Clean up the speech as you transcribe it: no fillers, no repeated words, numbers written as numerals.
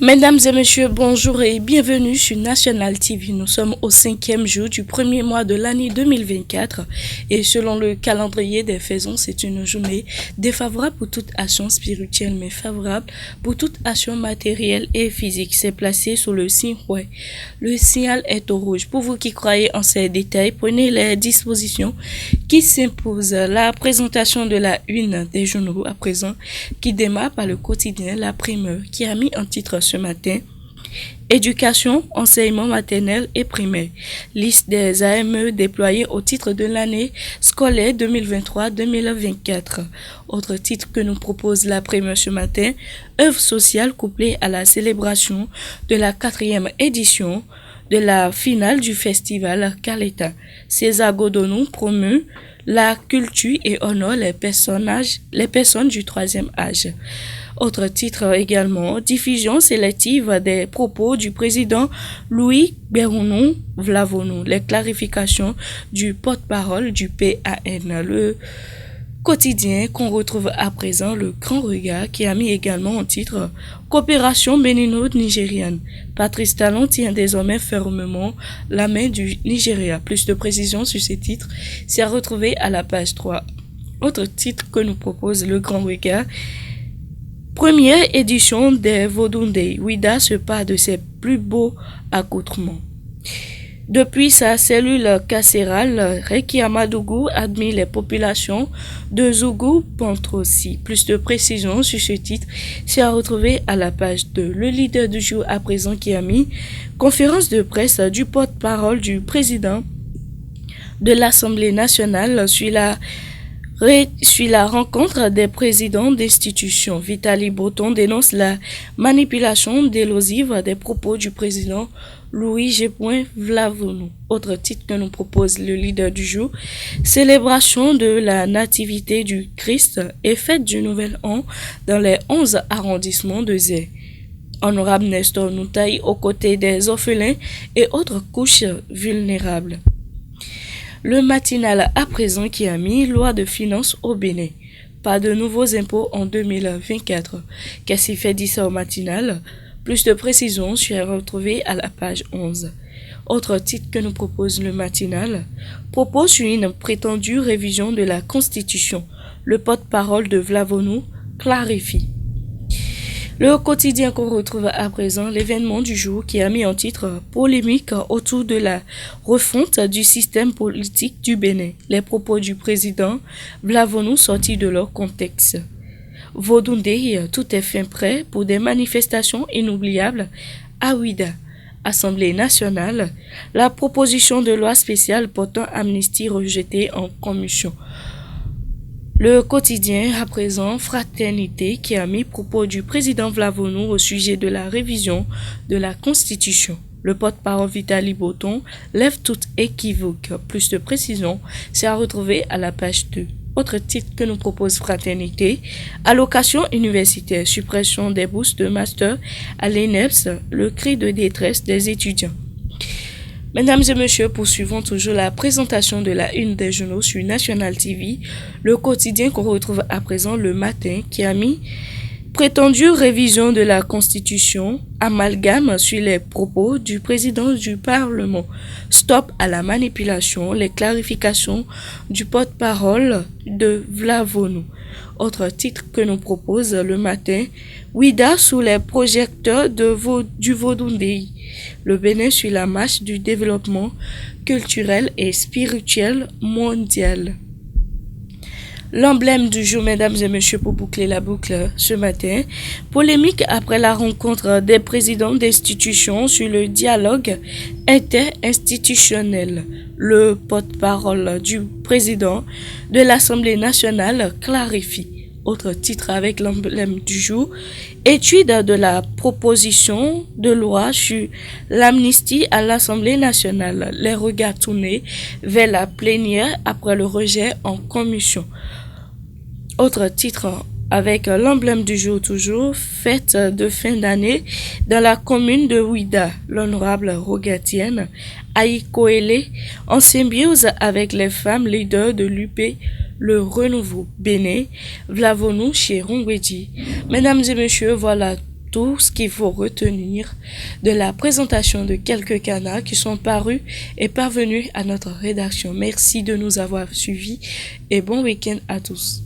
Mesdames et messieurs, bonjour et bienvenue sur National TV. Nous sommes au 5e jour du premier mois de l'année 2024 et selon le calendrier des faisans, c'est une journée défavorable pour toute action spirituelle mais favorable pour toute action matérielle et physique. C'est placé sous le signe ouais. Le signal est au rouge. Pour vous qui croyez en ces détails, prenez les dispositions qui s'imposent. La présentation de la une des journaux à présent qui démarre par le quotidien La Primeur qui a mis en titre ce matin éducation, enseignement maternel et primaire. Liste des AME déployés au titre de l'année scolaire 2023-2024. Autre titre que nous propose La Primeur ce matin, œuvre sociale couplée à la célébration de la 4e édition de la finale du festival Caleta. César Godonou promeut la culture et honore les personnes du troisième âge. Autre titre également, diffusion sélective des propos du président Louis Bérounou Vlavonou, les clarifications du porte-parole du PAN. Le quotidien qu'on retrouve à présent, Le Grand Regard, qui a mis également en titre coopération bénino-nigériane. Patrice Talon tient désormais fermement la main du Nigeria. Plus de précisions sur ces titres, c'est à retrouver à la page 3. Autre titre que nous propose Le Grand Regard, première édition des Vodundé. Ouida se part de ses plus beaux accoutrements. Depuis sa cellule carcérale, Reki Amadougou admire les populations de Zougou-Pontrosi. Plus de précisions sur ce titre, c'est à retrouver à la page 2. Le leader du jour à présent qui a mis conférence de presse du porte-parole du président de l'Assemblée nationale sur la rencontre des présidents d'institutions. Vitali Breton dénonce la manipulation délosive des propos du président Louis G. Vlavonou. Autre titre que nous propose le leader du jour, célébration de la nativité du Christ et fête du Nouvel An dans les 11 arrondissements de Zé. Honorable Nestor Noutaï aux côtés des orphelins et autres couches vulnérables. Le matinal à présent qui a mis loi de finances au Bénin. Pas de nouveaux impôts en 2024. Qu'est-ce qui fait dit ça au matinal? Plus de précisions sur retrouver à la page 11. Autre titre que nous propose le matinal. Propos sur une prétendue révision de la Constitution. Le porte-parole de Vlavonou clarifie. Le quotidien qu'on retrouve à présent, l'événement du jour qui a mis en titre polémique autour de la refonte du système politique du Bénin. Les propos du président Vlavonou sortis de leur contexte. Vodundé, tout est fin prêt pour des manifestations inoubliables à Ouida. Assemblée nationale, la proposition de loi spéciale portant amnistie rejetée en commission. Le quotidien à présent, Fraternité, qui a mis propos du président Vlavonou au sujet de la révision de la Constitution. Le porte-parole Vitali Breton lève toute équivoque. Plus de précisions, c'est à retrouver à la page 2. Autre titre que nous propose Fraternité, allocation universitaire, suppression des bourses de master à l'ENEPS, le cri de détresse des étudiants. Mesdames et messieurs, poursuivons toujours la présentation de la une des journaux sur National TV, le quotidien qu'on retrouve à présent le matin qui a mis prétendue révision de la Constitution, amalgame sur les propos du président du Parlement. Stop à la manipulation, les clarifications du porte-parole de Vlavonou. Autre titre que nous propose le matin, Ouida sous les projecteurs du Vodundé. Le Bénin sur la marche du développement culturel et spirituel mondial. L'emblème du jour, mesdames et messieurs, pour boucler la boucle ce matin. Polémique après la rencontre des présidents d'institutions sur le dialogue interinstitutionnel. Le porte-parole du président de l'Assemblée nationale clarifie. Autre titre avec l'emblème du jour, étude de la proposition de loi sur l'amnistie à l'Assemblée nationale. Les regards tournés vers la plénière après le rejet en commission. Autre titre avec l'emblème du jour toujours, fête de fin d'année dans la commune de Ouida. L'honorable Rogatienne Aïkoélé en symbiose avec les femmes leaders de l'UP, le renouveau Bénin, Vlavonou chez Rongwedi. Mesdames et messieurs, voilà tout ce qu'il faut retenir de la présentation de quelques canards qui sont parus et parvenus à notre rédaction. Merci de nous avoir suivis et bon week-end à tous.